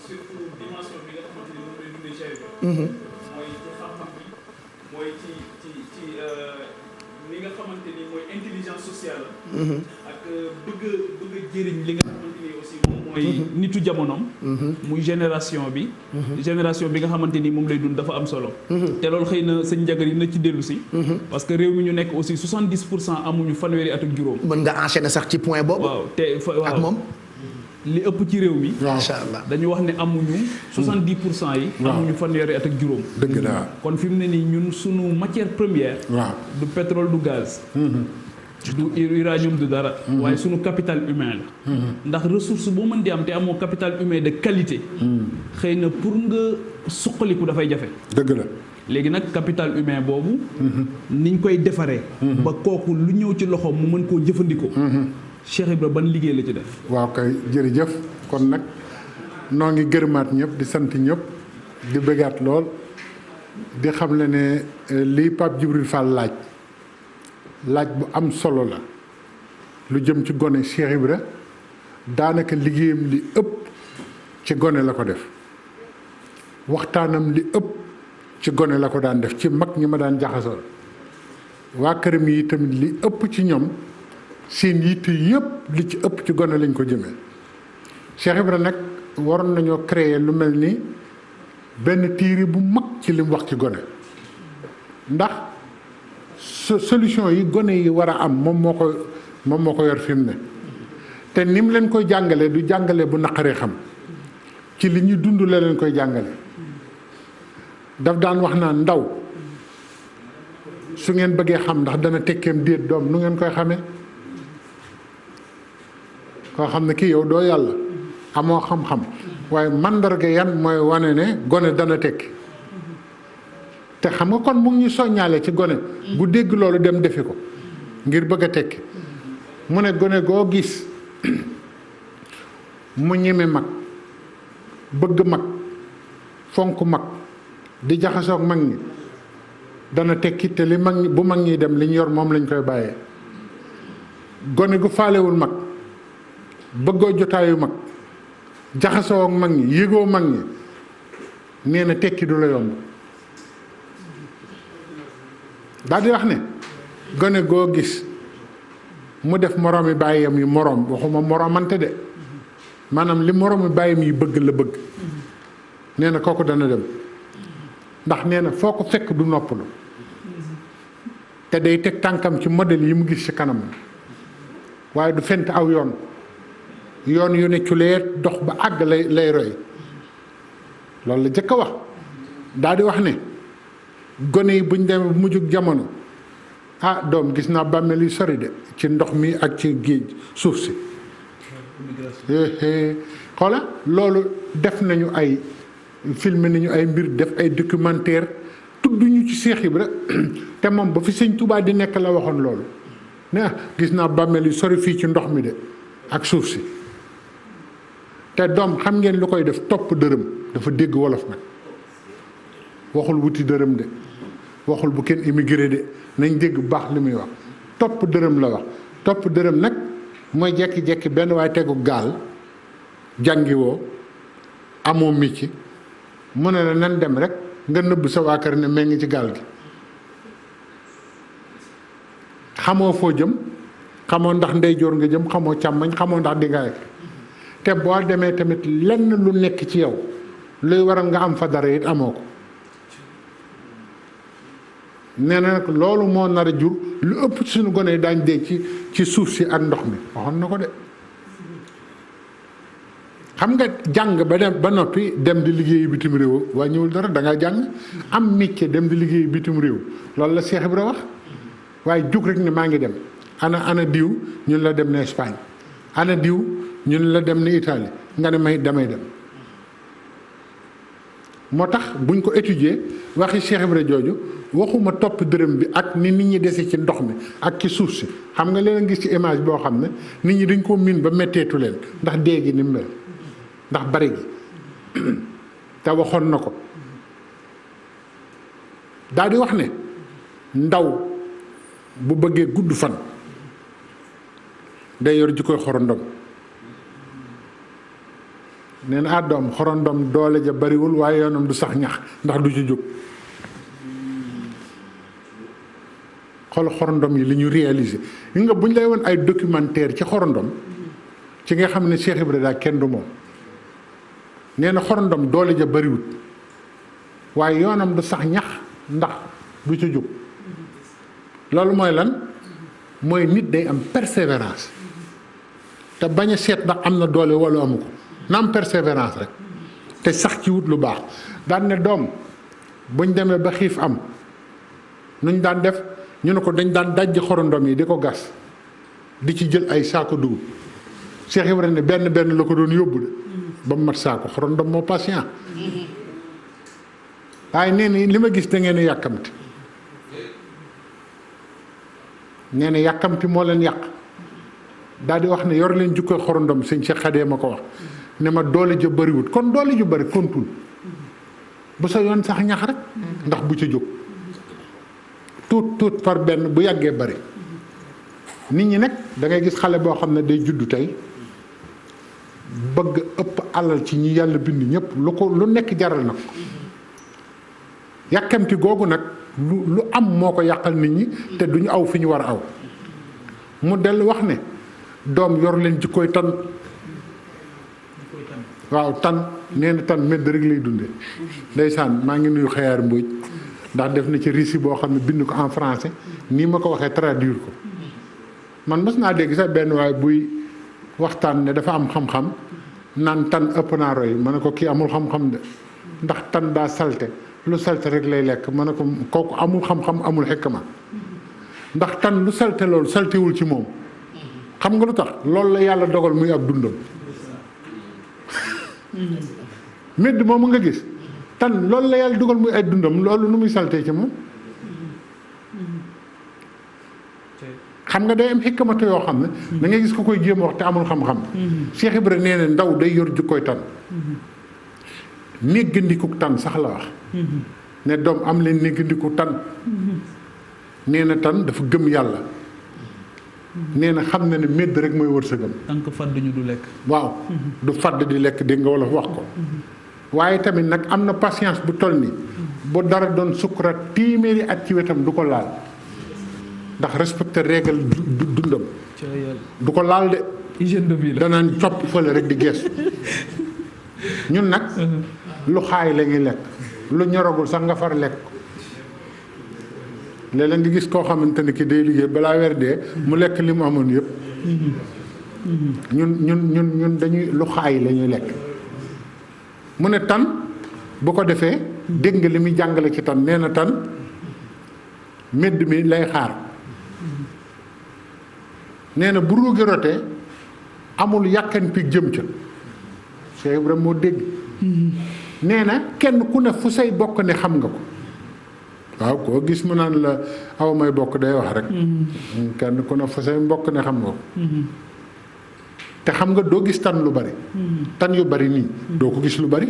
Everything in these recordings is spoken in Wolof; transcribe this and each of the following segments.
surtout dimension bi nga xamante ni moom lay dundee Cheikh Ibra mooy ci xam-xam bi mooy ci li nga xamante ni mooy intelligence sociale ak bëgg a jëriñ li nga xamante ni aussi moom mooy nitu jamonoom muy génération bi nga xamante ni moom lay dund dafa am solo te loolu xëy na sëñ Ndiagar yi na ci dellu si parce que réew mi ñu nekk aussi 70% amuñu fanweeri at ak juróom mën nga enchaîner sax ci point boobu waaw te ak moom li ëpp ci réew mi macha allah dañu wax ne amuñu 70% yi amuñu fanweeri at ak juróom dëgg la kon fi mu ne nii ñun sunu matière première du pétrole du gaz du uranium du dara waaye sunu capital humain la ndax ressource boo mën di am te amoo capital humain de qualité xëy na pour nga suqaliku dafay jafe dëgg la léegi nag capital humain boobu niñ koy defaree ba kooku lu ñëw ci loxoom mu mën koo jëfandikoo Cheikh Ibra ban liggéey la ci def waaw kay jërëjëf kon nag noo ngi gërëmaat ñëpp di sant ñëpp di bëggaat lool di xam le ne lii Pape Djibril Fall laaj bu am solo la lu jëm ci gone Cheikh Ibra daanaka liggéeyam li ëpp ci gone la ko def waxtaanam li ëpp ci gone la ko daan def ci mag ñi ma daan jaxasool waa këram yi tamit li ëpp ci ñoom seen yitte yëpp li ci ëpp ci gone lañ ko jëmee Cheikh Ibra nag waroon nañoo créer lu mel ni benn téere bu mag ci li mu wax ci gone ndax solution yi gone yi war a am moom moo ko yor fi mu ne te ni mu leen koy jàngale du jàngale bu naqaree xam ci li ñu dund la leen koy jàngale daf daan wax naan ndaw su ngeen bëggee xam ndax dana tekkeem déet doom nu ngeen koy xamee koo xam ne kii yow doo yàlla amoo xam-xam waaye mandarga yan mooy wane ne gone dana tekki te xam nga kon mu ngi ñu soññaale ci gone bu dégg loolu dem defi ko ngir bëgg a tekki mu ne gone goo gis mu ñeme mag bëgg mag fonk mag di jaxasoog mag ñi dana tekki te li mag ñi bu mag ñi dem li ñu yor moom lañ koy bàyyee gone gu faalewul mag bëggoo jotaayu mag jaxasoo ak mag ñi yëgoo mag ñi nee na tekki du la yomb daal di wax ne gone goo gis mu def moroomi bàyyam yi moroom waxuma moroomante de maanaam li moroomi bàyyam yi bëgg la bëgg nee na kooku dana dem ndax nee na foo ko fekk du noppalu te day teg tànkam ci modèle yi mu gis ci kanam waaye du fent aw yoon yu ne culeet dox ba àgg lay roy loolu la jëkk a wax daal di wax ne gone yi buñ demee bu mujjug jamono ah doom gis naa bàmmeel yu sori de ci ndox mi ak ci géej suuf si xoola loolu def nañu ay filmé nañu ay mbir def ay documentaire tudd ñu ci Cheikh Ibra te moom ba fi sëñ Touba di nekk la waxoon loolu ne gis naa bàmmeel yu sori fii ci ndox mi de ak suuf si te doom xam ngeen lu koy def topp dërëm dafa dégg wolof nag waxul wuti dërëm de waxul bu kenn immigré de nañ dégg bu baax li muy wax topp dërëm la wax topp dërëm nag mooy jekki-jekki benn waaye tegu gaal jàngiwoo amoo micc mu ne la nan dem rek nga nëbb sa waa kër ne mee ngi ci gaal gi xamoo foo jëm xamoo ndax ndeyjoor nga jëm xamoo càmmañ xamoo ndax di nga rek te boo demee tamit lenn lu nekk ci yow luy waral nga am fa dara it amoo ko nee na nag loolu moo nar a jur lu ëpp ci suñu gone yi daañ dee ci suuf si ak ndox mi waxoon na ko de xam nga jàng ba noppi dem di liggéeyi bitim réew waaye ñëwul dara da nga jàng am métier dem di liggéeyi bitim réew loolu la Cheikh Ibra wax waaye jug rek ne maa ngi dem ana diw ñun la dem ne Espagne ana diw ñun la dem ne Italie nga ne may damay dem moo tax buñ ko étudier waxi Cheikh Ibra jooju waxuma topp dërëm bi ak ni nit ñi dese ci ndox mi ak ci suuf si xam nga leen gis ci image boo xam ne nit ñi dañ ko miin ba metteetu leen ndax dee gi ni mu mel ndax bari gi te waxoon na ko daal di wax ne ndaw bu bëggee gudd fan day yor ji koy xorondom nee na doom xorondom doole ja bariwul waaye yoonam du sax ñax ndax du ci jóg. xool xorondom yi li ñu réalisé yi nga bu ñu lay woon ay documentaire ci xorondom ci nga xam ne Cheikh Ibra daal kenn du moom nee na xorondom doole ja bariwul waaye yoonam du sax ñax ndax du ci jóg. loolu mooy lan mooy nit day am persévérance te bañ a seet ndax am na doole wala amu ko na am persévérance rek te sax ci wut lu baax daan ne doom buñ demee ba xiif am nuñ daan def ñu ne ko dañ daan dajji xorondom yi di ko gas di ci jël ay saako dugub Cheikh Ibrahima ne benn benn la ko doon yóbbu de ba mu mat saako xorondom moo patient waaye nee na li ma gis da ngeen a yàkkamti nee na yàkkamti moo leen yàq daal di wax ne yor leen jukkoy xorondom sëñ Cheikh Xadee ma ko wax ne ma doole ju bariwut kon doole ju bari kontul bu sa yoon sax ñax rek ndax bu ca jóg tuut par benn bu yàggee bari nit ñi nag da ngay gis xale boo xam ne day juddu tey bëgg ëpp alal ci ñi yàlla bind ñëpp lu nekk jaral na ko yàkkamti googu nag lu am moo ko yàqal nit ñi te duñu aw fi ñu war a aw mu dellu wax ne doom yor leen jikkooy tan waaw tan nee na tan medd rek lay dunde ndeysaan maa ngi nuyu Xayaar Mbóoj ndax def na ci récit boo xam ne bind ko en français nii ma ko waxee traduire ko man mas naa dégg sax benn waaye buy waxtaan ne dafa am xam-xam naan tan ëpp naa roy ma ne ko kii amul xam-xam de ndax tan daa salte lu salte rek lay lekk ma ne ko kooku amul xam-xam amul xikma ndax tan lu salte loolu saltewul ci moom xam nga lu tax loolu la yàlla dogal muy ab dundam medd moomu nga gis tan loolu la yàlla dogal muy ay dundam loolu nu muy saltee ci moom xam nga day am xikmatu yoo xam ne da ngay gis ko koy jéem wax te amul xam-xam Cheikh Ibra nee na ndaw day yor jukkoy tan néggandiku tan sax la wax ne doom am leen néggandiku tan nee na tan dafa gëm yàlla nee na xam na ne medd rek mooy wërsëgam tànk fadd ñu du lekk waaw du fadd di lekk dégg nga wala wax ko waaye tamit nag am na patience bu toll ni bu dara doon sukkuraat téeméeri at ci wetam du ko laal ndax respecté règle dundam du ko laal de hygiène de vie la danaan copp fële rek di gees ñun nag lu xaay la ñuy lekk lu ñoragul sax nga far lekk léeg-léeg nga gis koo xamante ne ki day liggéey balaa weer dee mu lekk li mu amoon yëpp ñun dañuy lu xaay la ñuy lekk mu ne tan bu ko defee dégg nga li muy jàngale ci tan nee na tan medd mi lay xaar nee na bu ruugi rotee amul yàkkan pi jëm ca Cheikh Ibrahima moo dégg nee na kenn ku ne fu say bokk ne xam nga ko waaw koo gis mu naan la aw may bokk day wax rek kenn ku ne fu say mbokk ne xam nga ko te xam nga doo gis tan lu bari tan yu bari nii doo ko gis lu bari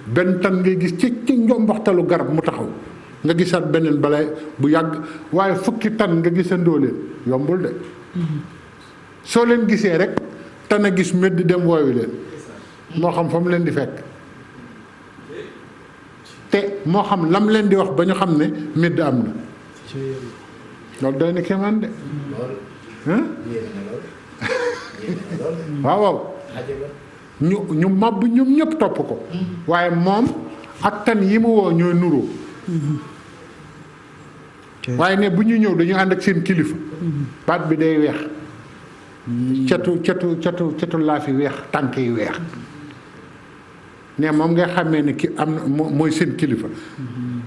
benn tan ngay gis ci njomboxtalu garab mu taxaw nga gisaat beneen balay bu yàgg waaye fukki tan nga gisandoo leen yombul de soo leen gisee rek tan a gis medd dem woowi leen moo xam fa mu leen di fekk te moo xam lam leen di wax ba ñu xam ne medd am na loolu doy na kéemaan de waaw waaw ñu màbb ñoom ñëpp topp ko waaye moom ak tan yi mu woo ñooy nuroo waaye ne bu ñu ñëw dañu ànd ak seen kilifa baat bi day weex cetu laa fi weex tànk yi weex ne moom nga xàmmee ne ki am na mooy seen kilifa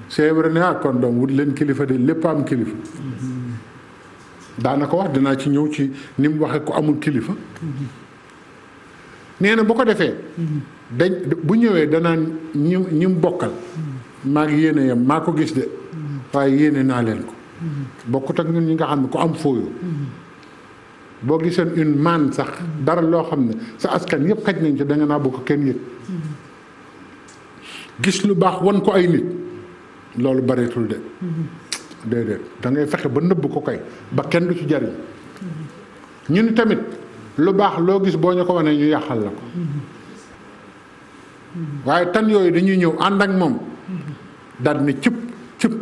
c'est vrai ne kon doom wut leen kilifa de lépp am kilifa daana ko wax dinaa ci ñëw ci ni mu waxee ko amul kilifa nee na bu ko defee dañ bu ñëwee danaan ñi mu bokkal maa ngi yéene yam maa ko gis de waaye yéene naa leen ko bokkut ak ñun ñi nga xam ne ku am fooyu boo giseen une manne sax dara loo xam ne sa askan yëpp xaj nañ ci da nga naa bokk kenn yëg gis lu baax wan ko ay nit loolu bareetul de déedéet da ngay fexe ba nëbb ko kay ba kenn du ci jariñ ñun tamit lu baax loo gis boo ñu ko wanee ñu yàqal la ko waaye tan yooyu dañuy ñëw ànd ak moom daal ne cëpp cëpp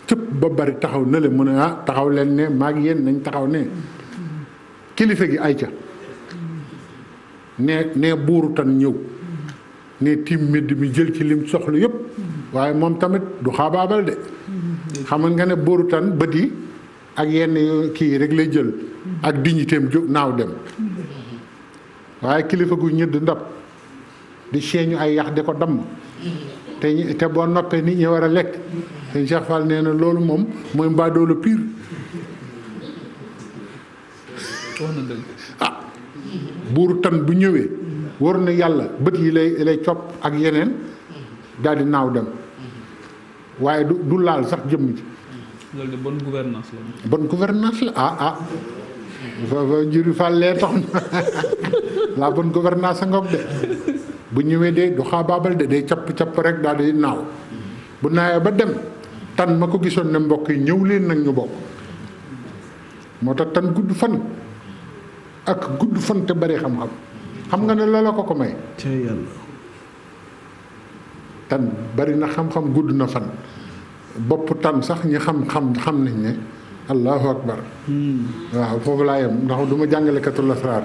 cëpp ba bari taxaw na le mu ne taxaw leen ne maag yéen nañ taxaw ne kilifa gi ay ca ne buuru tan ñëw ne tiim mbedd mi jël ci lim soxla yëpp waaye moom tamit du xaabaabal de xam nga ne buuru tan bët yi ak yenn kii rek lay jël ak dignitéem jóg naaw dem waaye kilifa gu ñëdd ndab di seeñu ay yax di ko damm te boo noppee nit ñi war a lekk sëñ Cheikh Fall nee na loolu moom mooy mbaadoolo pire buuru tan bu ñëwee war na yàlla bët yi lay copp ak yeneen daal di naaw dem waaye du laal sax jëmm ji. loolu de bonne gouvernance la. bonne gouvernance la fa njëriñ Fall lee tax la bonne gouvernance ngoog de bu ñëwee de du xaabaabal de day capp rek daal di naaw bu naawee ba dem tan ma ko gisoon ne mbokk yi ñëw leen nag ñu bokk moo tax tan gudd fan ak gudd fan te bari xam-xam xam nga ne loola ko may. tan bari na xam-xam gudd na fan bopp tan sax ñi xam nañ ne allahu akbar waaw foofu laa yem ndax du ma jàngale katul asraar